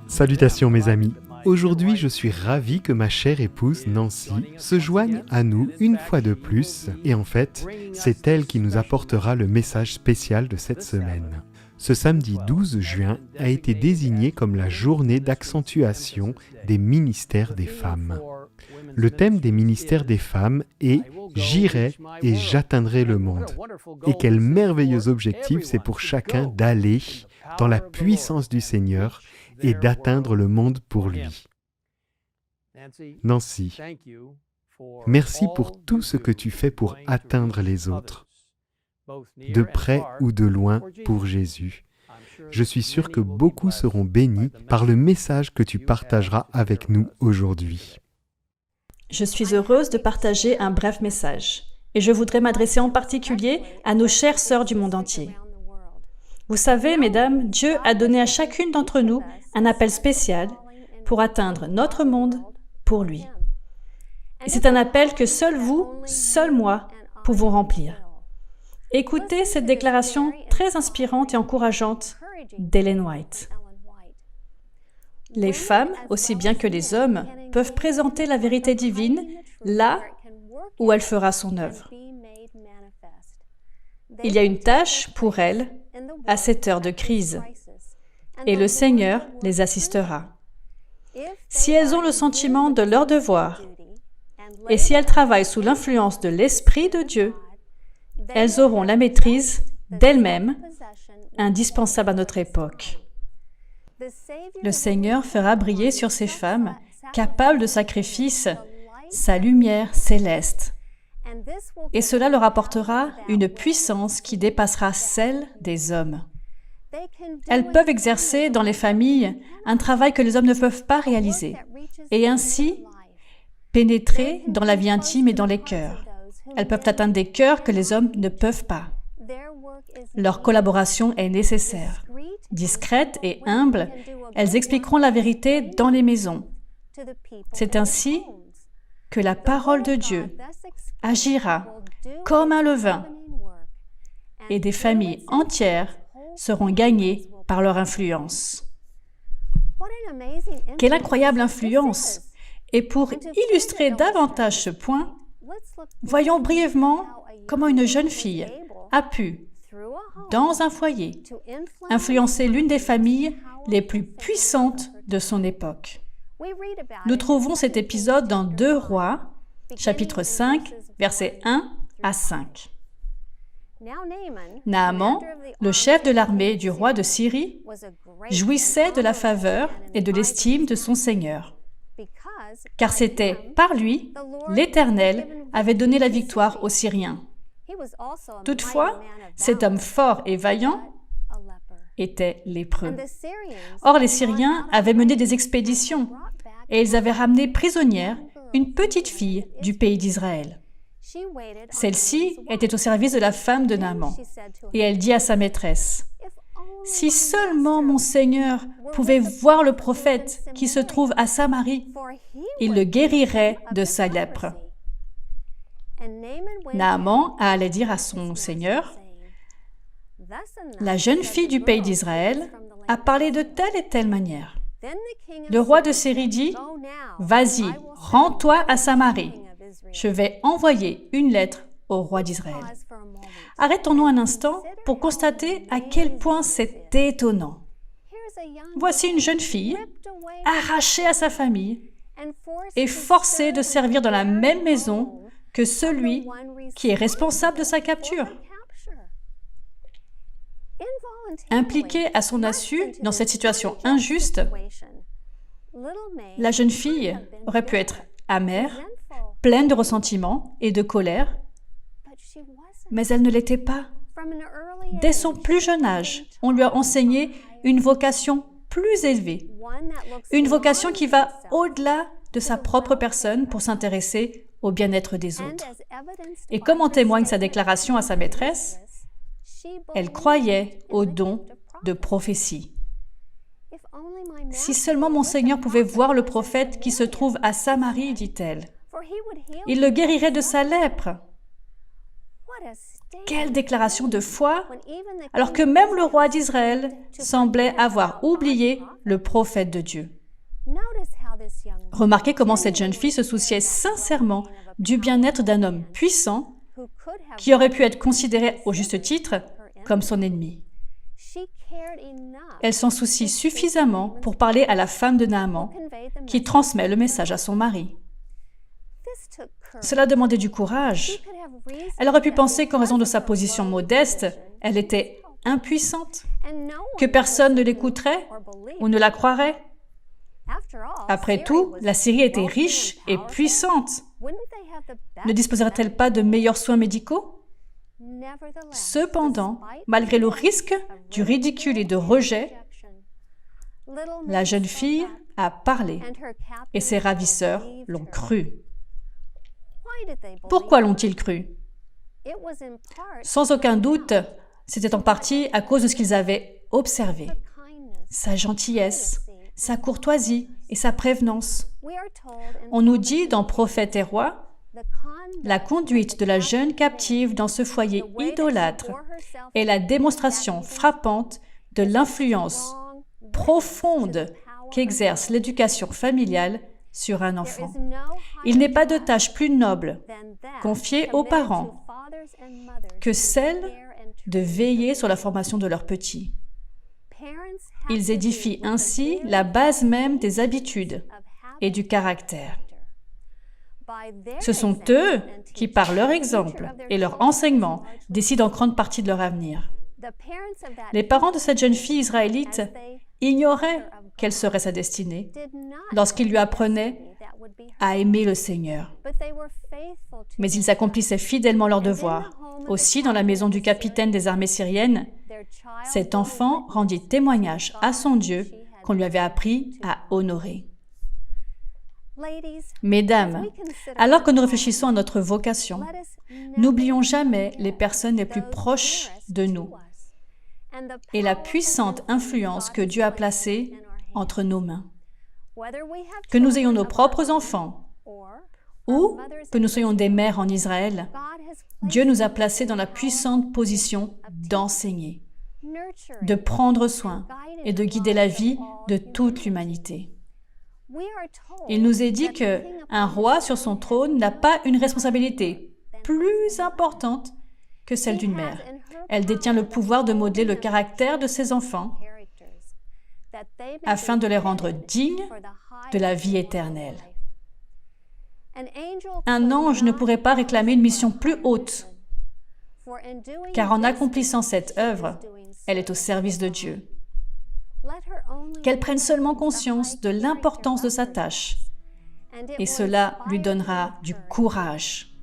Salutations mes amis. Aujourd'hui, je suis ravi que ma chère épouse Nancy se joigne à nous une fois de plus. Et en fait, c'est elle qui nous apportera le message spécial de cette semaine. Ce samedi 12 juin a été désigné comme la journée d'accentuation des ministères des femmes. Le thème des ministères des femmes est « J'irai et j'atteindrai le monde ». Et quel merveilleux objectif c'est pour chacun d'aller dans la puissance du Seigneur et d'atteindre le monde pour lui. Nancy, merci pour tout ce que tu fais pour atteindre les autres, de près ou de loin pour Jésus. Je suis sûr que beaucoup seront bénis par le message que tu partageras avec nous aujourd'hui. Je suis heureuse de partager un bref message, et je voudrais m'adresser en particulier à nos chères sœurs du monde entier. Vous savez, mesdames, Dieu a donné à chacune d'entre nous un appel spécial pour atteindre notre monde pour lui. Et c'est un appel que seul vous, seul moi, pouvons remplir. Écoutez cette déclaration très inspirante et encourageante d'Ellen White. Les femmes, aussi bien que les hommes, peuvent présenter la vérité divine là où elle fera son œuvre. Il y a une tâche pour elles à cette heure de crise, et le Seigneur les assistera. Si elles ont le sentiment de leur devoir, et si elles travaillent sous l'influence de l'Esprit de Dieu, elles auront la maîtrise d'elles-mêmes, indispensable à notre époque. Le Seigneur fera briller sur ces femmes, capables de sacrifice, sa lumière céleste. Et cela leur apportera une puissance qui dépassera celle des hommes. Elles peuvent exercer dans les familles un travail que les hommes ne peuvent pas réaliser, et ainsi pénétrer dans la vie intime et dans les cœurs. Elles peuvent atteindre des cœurs que les hommes ne peuvent pas. Leur collaboration est nécessaire. Discrètes et humbles, elles expliqueront la vérité dans les maisons. C'est ainsi que la parole de Dieu agira comme un levain et des familles entières seront gagnées par leur influence. Quelle incroyable influence! Et pour illustrer davantage ce point, voyons brièvement comment une jeune fille a pu, dans un foyer, influencer l'une des familles les plus puissantes de son époque. Nous trouvons cet épisode dans 2 Rois, chapitre 5, versets 1 à 5. Naaman, le chef de l'armée du roi de Syrie, jouissait de la faveur et de l'estime de son Seigneur, car c'était par lui, l'Éternel avait donné la victoire aux Syriens. Toutefois, cet homme fort et vaillant était lépreux. Or, les Syriens avaient mené des expéditions et ils avaient ramené prisonnière une petite fille du pays d'Israël. Celle-ci était au service de la femme de Naaman et elle dit à sa maîtresse, « Si seulement mon Seigneur pouvait voir le prophète qui se trouve à Samarie, il le guérirait de sa lèpre. » Naaman allait dire à son Seigneur, « La jeune fille du pays d'Israël a parlé de telle et telle manière. » Le roi de Syrie dit, « Vas-y, rends-toi à Samarie. Je vais envoyer une lettre au roi d'Israël. » Arrêtons-nous un instant pour constater à quel point c'est étonnant. Voici une jeune fille, arrachée à sa famille et forcée de servir dans la même maison que celui qui est responsable de sa capture. Impliquée à son insu dans cette situation injuste, la jeune fille aurait pu être amère, pleine de ressentiment et de colère, mais elle ne l'était pas. Dès son plus jeune âge, on lui a enseigné une vocation plus élevée, une vocation qui va au-delà de sa propre personne pour s'intéresser au bien-être des autres. Et comme en témoigne sa déclaration à sa maîtresse, elle croyait au don de prophétie. « Si seulement mon Seigneur pouvait voir le prophète qui se trouve à Samarie, dit-elle, il le guérirait de sa lèpre. » Quelle déclaration de foi, alors que même le roi d'Israël semblait avoir oublié le prophète de Dieu. Remarquez comment cette jeune fille se souciait sincèrement du bien-être d'un homme puissant qui aurait pu être considéré au juste titre comme son ennemi. Elle s'en soucie suffisamment pour parler à la femme de Naaman qui transmet le message à son mari. Cela demandait du courage. Elle aurait pu penser qu'en raison de sa position modeste, elle était impuissante, que personne ne l'écouterait ou ne la croirait. Après tout, la Syrie était riche et puissante. Ne disposerait-elle pas de meilleurs soins médicaux? Cependant, malgré le risque du ridicule et de rejet, la jeune fille a parlé et ses ravisseurs l'ont cru. Pourquoi l'ont-ils cru? Sans aucun doute, c'était en partie à cause de ce qu'ils avaient observé. Sa gentillesse, sa courtoisie et sa prévenance. On nous dit dans Prophètes et Rois, la conduite de la jeune captive dans ce foyer idolâtre est la démonstration frappante de l'influence profonde qu'exerce l'éducation familiale sur un enfant. Il n'est pas de tâche plus noble confiée aux parents que celle de veiller sur la formation de leurs petits. Ils édifient ainsi la base même des habitudes et du caractère. Ce sont eux qui, par leur exemple et leur enseignement, décident en grande partie de leur avenir. Les parents de cette jeune fille israélite ignoraient quelle serait sa destinée lorsqu'ils lui apprenaient à aimer le Seigneur. Mais ils accomplissaient fidèlement leur devoir. Aussi, dans la maison du capitaine des armées syriennes, cet enfant rendit témoignage à son Dieu qu'on lui avait appris à honorer. Mesdames, alors que nous réfléchissons à notre vocation, n'oublions jamais les personnes les plus proches de nous et la puissante influence que Dieu a placée entre nos mains. Que nous ayons nos propres enfants ou que nous soyons des mères en Israël, Dieu nous a placés dans la puissante position d'enseigner, de prendre soin et de guider la vie de toute l'humanité. Il nous est dit qu'un roi sur son trône n'a pas une responsabilité plus importante que celle d'une mère. Elle détient le pouvoir de modeler le caractère de ses enfants afin de les rendre dignes de la vie éternelle. Un ange ne pourrait pas réclamer une mission plus haute, car en accomplissant cette œuvre, elle est au service de Dieu. Qu'elle prenne seulement conscience de l'importance de sa tâche, et cela lui donnera du courage.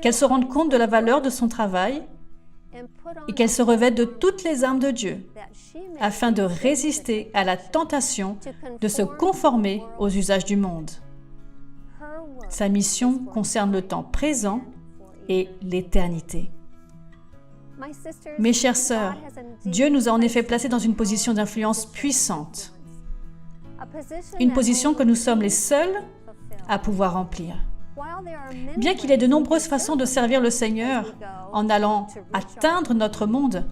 Qu'elle se rende compte de la valeur de son travail et qu'elle se revête de toutes les armes de Dieu, afin de résister à la tentation de se conformer aux usages du monde. Sa mission concerne le temps présent et l'éternité. Mes chères sœurs, Dieu nous a en effet placés dans une position d'influence puissante, une position que nous sommes les seuls à pouvoir remplir. Bien qu'il y ait de nombreuses façons de servir le Seigneur en allant atteindre notre monde,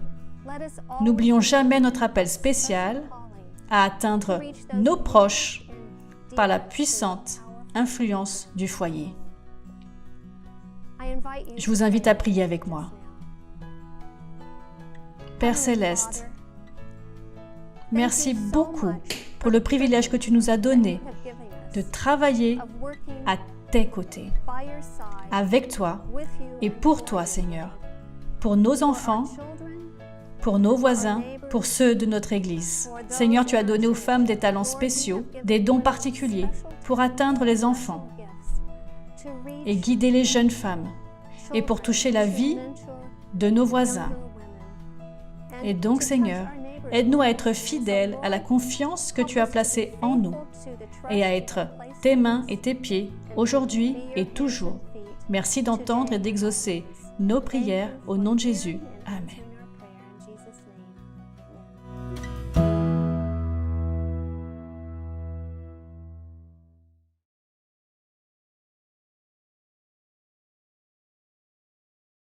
n'oublions jamais notre appel spécial à atteindre nos proches par la puissante influence du foyer. Je vous invite à prier avec moi. Père Céleste, merci beaucoup pour le privilège que tu nous as donné de travailler à tes côtés, avec toi et pour toi, Seigneur, pour nos enfants, pour nos voisins, pour ceux de notre Église. Seigneur, tu as donné aux femmes des talents spéciaux, des dons particuliers pour atteindre les enfants et guider les jeunes femmes et pour toucher la vie de nos voisins. Et donc, Seigneur, aide-nous à être fidèles à la confiance que tu as placée en nous et à être tes mains et tes pieds aujourd'hui et toujours. Merci d'entendre et d'exaucer nos prières au nom de Jésus. Amen.